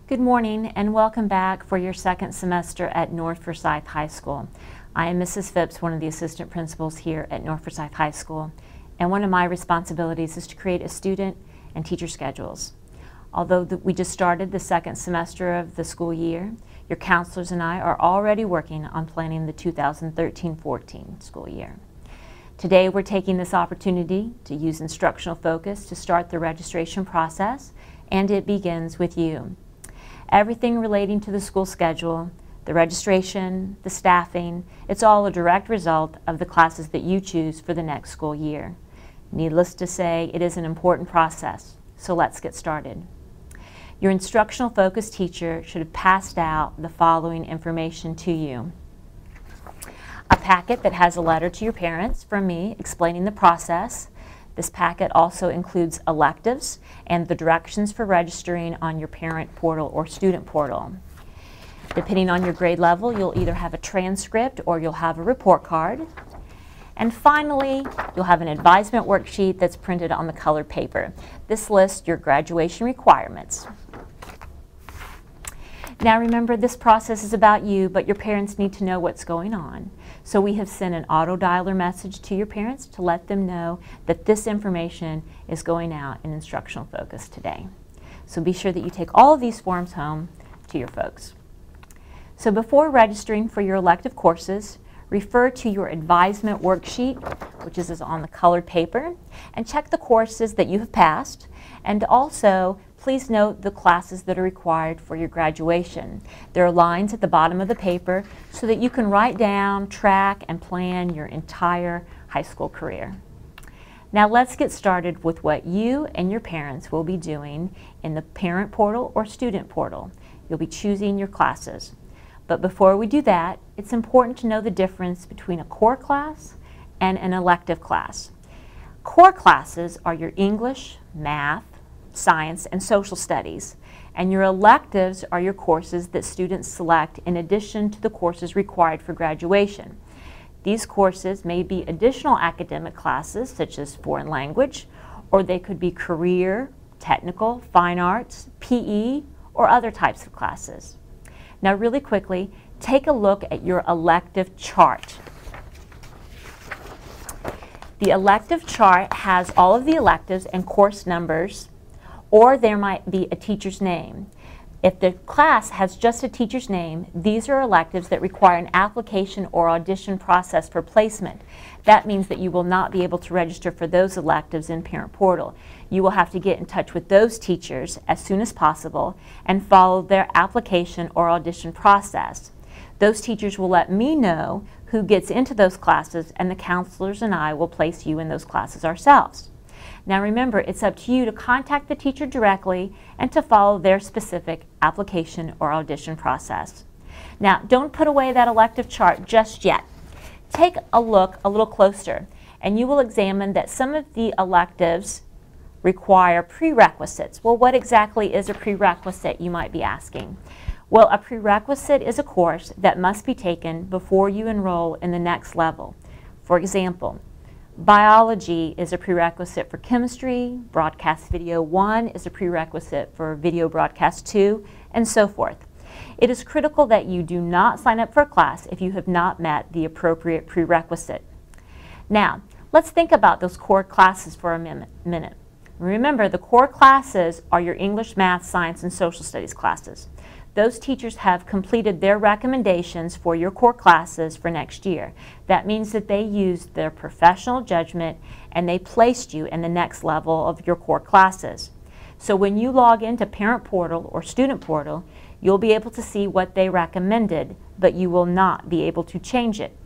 Good morning and welcome back for your second semester at North Forsyth High School. I am Mrs. Phipps, one of the assistant principals here at North Forsyth High School, and one of my responsibilities is to create a student and teacher schedules. Although we just started the second semester of the school year, your counselors and I are already working on planning the 2013-14 school year. Today we're taking this opportunity to use instructional focus to start the registration process, and it begins with you. Everything relating to the school schedule, the registration, the staffing, it's all a direct result of the classes that you choose for the next school year. Needless to say, it is an important process, so let's get started. Your instructional focus teacher should have passed out the following information to you. A packet that has a letter to your parents from me explaining the process. This packet also includes electives and the directions for registering on your parent portal or student portal. Depending on your grade level, you'll either have a transcript or you'll have a report card. And finally, you'll have an advisement worksheet that's printed on the colored paper. This lists your graduation requirements. Now remember, this process is about you, but your parents need to know what's going on. So we have sent an auto dialer message to your parents to let them know that this information is going out in instructional focus today. So be sure that you take all of these forms home to your folks. So before registering for your elective courses, refer to your advisement worksheet, which is on the colored paper, and check the courses that you have passed, and also please note the classes that are required for your graduation. There are lines at the bottom of the paper so that you can write down, track, and plan your entire high school career. Now let's get started with what you and your parents will be doing in the parent portal or student portal. You'll be choosing your classes. But before we do that, it's important to know the difference between a core class and an elective class. Core classes are your English, math, science, and social studies, and your electives are your courses that students select in addition to the courses required for graduation. These courses may be additional academic classes such as foreign language, or they could be career, technical, fine arts, PE, or other types of classes. Now really quickly, take a look at your elective chart. The elective chart has all of the electives and course numbers, or there might be a teacher's name. If the class has just a teacher's name, these are electives that require an application or audition process for placement. That means that you will not be able to register for those electives in Parent Portal. You will have to get in touch with those teachers as soon as possible and follow their application or audition process. Those teachers will let me know who gets into those classes, and the counselors and I will place you in those classes ourselves. Now remember, it's up to you to contact the teacher directly and to follow their specific application or audition process. Now, don't put away that elective chart just yet. Take a look a little closer, and you will examine that some of the electives require prerequisites. Well, what exactly is a prerequisite, you might be asking? Well, a prerequisite is a course that must be taken before you enroll in the next level. For example, biology is a prerequisite for chemistry, broadcast video 1 is a prerequisite for video broadcast 2, and so forth. It is critical that you do not sign up for a class if you have not met the appropriate prerequisite. Now, let's think about those core classes for a minute. Remember, the core classes are your English, math, science, and social studies classes. Those teachers have completed their recommendations for your core classes for next year. That means that they used their professional judgment and they placed you in the next level of your core classes. So when you log into Parent Portal or Student Portal, you'll be able to see what they recommended, but you will not be able to change it.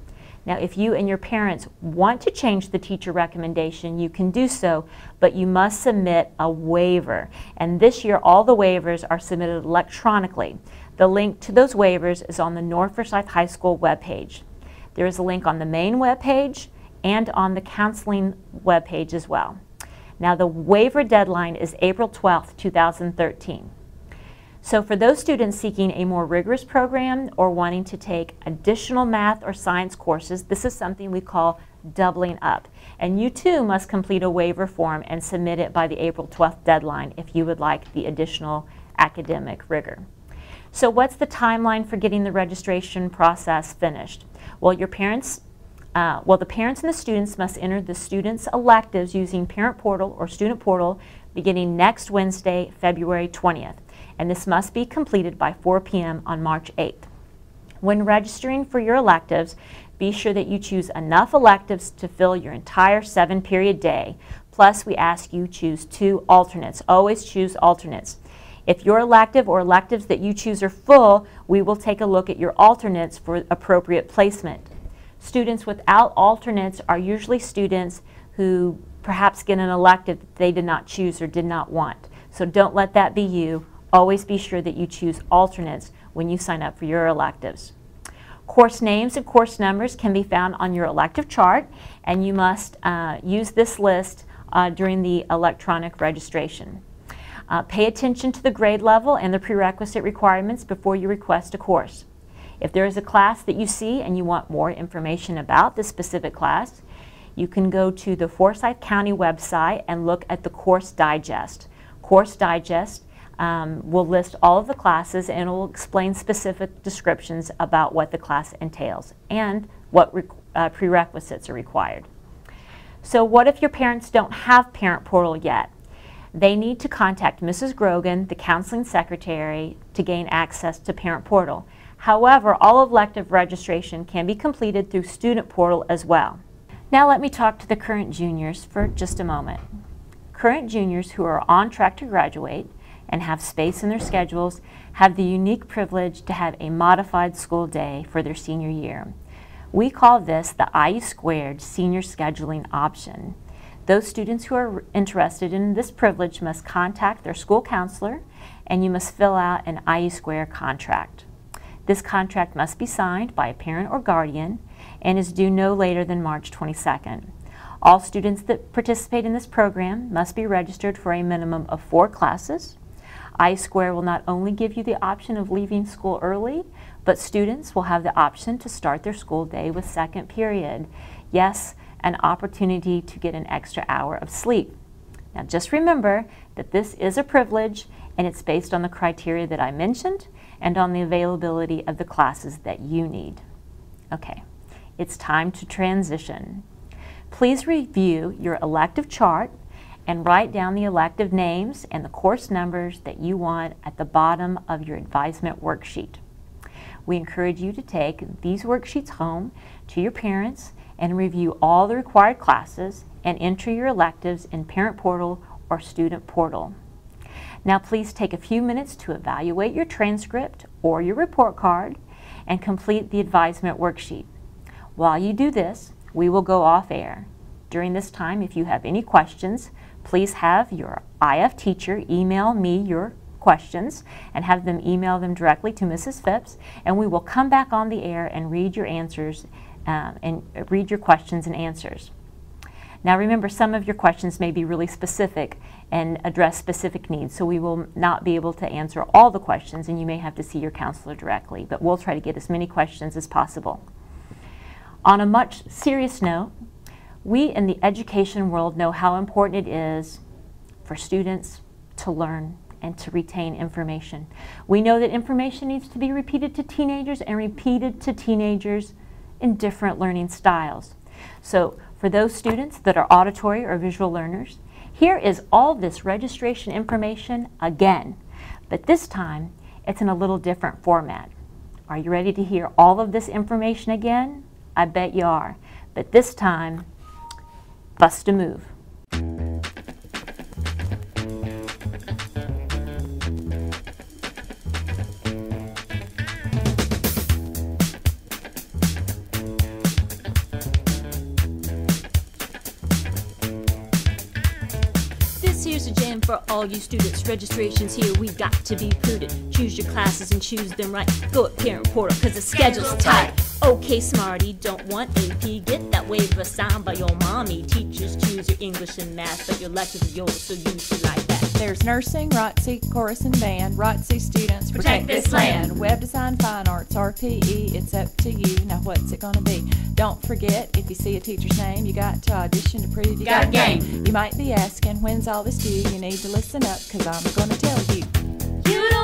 Now, if you and your parents want to change the teacher recommendation, you can do so, but you must submit a waiver. And this year, all the waivers are submitted electronically. The link to those waivers is on the North Forsyth High School webpage. There is a link on the main webpage and on the counseling webpage as well. Now, the waiver deadline is April 12th, 2013. So for those students seeking a more rigorous program or wanting to take additional math or science courses, this is something we call doubling up. And you too must complete a waiver form and submit it by the April 12th deadline if you would like the additional academic rigor. So what's the timeline for getting the registration process finished? Well, the parents and the students must enter the students' electives using Parent Portal or Student Portal beginning next Wednesday, February 20th. And this must be completed by 4 p.m. on March 8th. When registering for your electives, be sure that you choose enough electives to fill your entire 7-period day. Plus, we ask you choose 2 alternates. Always choose alternates. If your elective or electives that you choose are full, we will take a look at your alternates for appropriate placement. Students without alternates are usually students who perhaps get an elective that they did not choose or did not want. So don't let that be you. Always be sure that you choose alternates when you sign up for your electives. Course names and course numbers can be found on your elective chart, and you must use this list during the electronic registration. Pay attention to the grade level and the prerequisite requirements before you request a course. If there is a class that you see and you want more information about this specific class, you can go to the Forsyth County website and look at the Course Digest. Course Digest will list all of the classes and it will explain specific descriptions about what the class entails and what prerequisites are required. So what if your parents don't have Parent Portal yet? They need to contact Mrs. Grogan, the counseling secretary, to gain access to Parent Portal. However, all elective registration can be completed through Student Portal as well. Now let me talk to the current juniors for just a moment. Current juniors who are on track to graduate and have space in their schedules have the unique privilege to have a modified school day for their senior year. We call this the IU² senior scheduling option. Those students who are interested in this privilege must contact their school counselor, and you must fill out an IU² contract. This contract must be signed by a parent or guardian and is due no later than March 22nd. All students that participate in this program must be registered for a minimum of 4 classes. IU² will not only give you the option of leaving school early, but students will have the option to start their school day with 2nd period. Yes, an opportunity to get an extra hour of sleep. Now just remember that this is a privilege and it's based on the criteria that I mentioned and on the availability of the classes that you need. Okay, it's time to transition. Please review your elective chart and write down the elective names and the course numbers that you want at the bottom of your advisement worksheet. We encourage you to take these worksheets home to your parents and review all the required classes and enter your electives in Parent Portal or Student Portal. Now please take a few minutes to evaluate your transcript or your report card and complete the advisement worksheet. While you do this, we will go off air. During this time, if you have any questions, please have your IF teacher email me your questions and have them email them directly to Mrs. Phipps, and we will come back on the air and read your answers and read your questions and answers. Now remember, some of your questions may be really specific and address specific needs, so we will not be able to answer all the questions and you may have to see your counselor directly, but we'll try to get as many questions as possible. On a much serious note, we in the education world know how important it is for students to learn and to retain information. We know that information needs to be repeated to teenagers and repeated to teenagers in different learning styles. So for those students that are auditory or visual learners, here is all this registration information again, but this time it's in a little different format. Are you ready to hear all of this information again? I bet you are, but this time, bust a move. Here's a jam for all you students. Registration's here, we got to be prudent. Choose your classes and choose them right. Go at Parent Portal, cause the schedule's tight. Okay, smarty, don't want AP. Get that waiver signed by your mommy. Teachers choose your English and math, but your elective is yours, so you should like that. There's nursing, ROTC, chorus and band. ROTC students, protect this land. Web design, fine arts, RPE, it's up to you. Now what's it gonna be? Don't forget, if you see a teacher's name, you got to audition to prove you got game. You might be asking, when's all this due? You need to listen up, cause I'm gonna tell you. You don't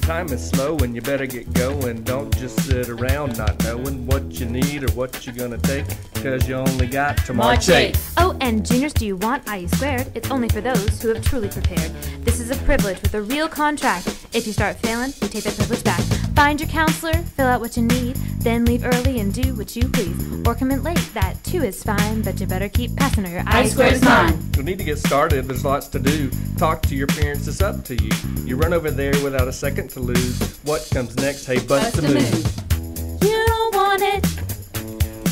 Time is slow and you better get going. Don't just sit around not knowing what you need or what you're gonna take, cause you only got to March 8. Oh, and juniors, do you want IE squared? It's only for those who have truly prepared. This is a privilege with a real contract. If you start failing, we take that privilege back. Find your counselor, fill out what you need, then leave early and do what you please. Or come in late, that too is fine, but you better keep passing or your IE squared is mine. You need to get started, there's lots to do. Talk to your parents, it's up to you. You run over there without a second to lose. What comes next? Hey, bust the move. You don't want it,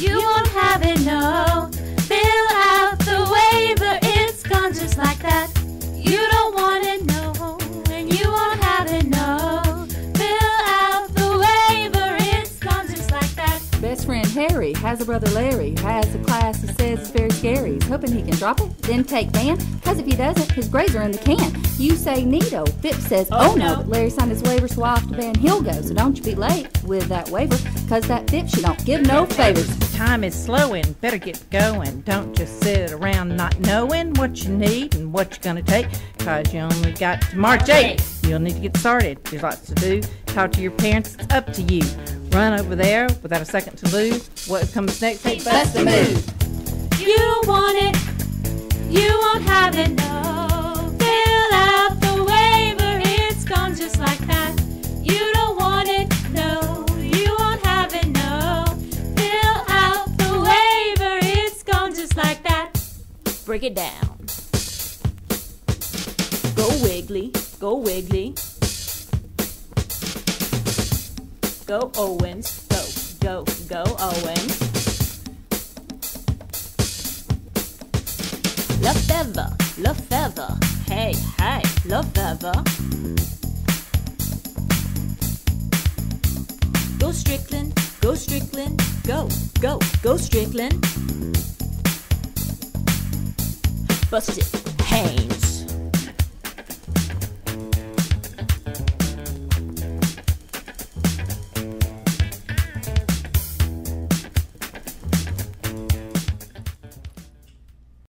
you won't have it, no. Fill out the waiver, it's gone just like that. You don't want it, no, and you won't have it, no. Fill out the waiver, it's gone just like that. Best friend Harry has a brother Larry who has a class he says is very scary. He's hoping he can drop it, then take ban, cause if he doesn't, his grades are in the can. You say neato, Phip says oh no, but Larry signed his waiver so off to ban he'll go. So don't you be late with that waiver, cause that Phip she don't give no favors. Time is slowing, better get going. Don't just sit around not knowing what you need and what you're gonna take, cause you only got to March 8. You'll need to get started, there's lots to do. Talk to your parents, it's up to you. Run over there without a second to lose. What comes next? Hey, bust the move. You don't want it, you won't have it, no. Fill out the waiver, it's gone just like that. You don't want it, no, you won't have it, no. Fill out the waiver, it's gone just like that. Break it down. Go Wiggly, go Wiggly. Go Owens, go Owens. Lefevre, hey, Lefevre. Go Strickland, go Strickland, go Strickland. Bust it, Haynes.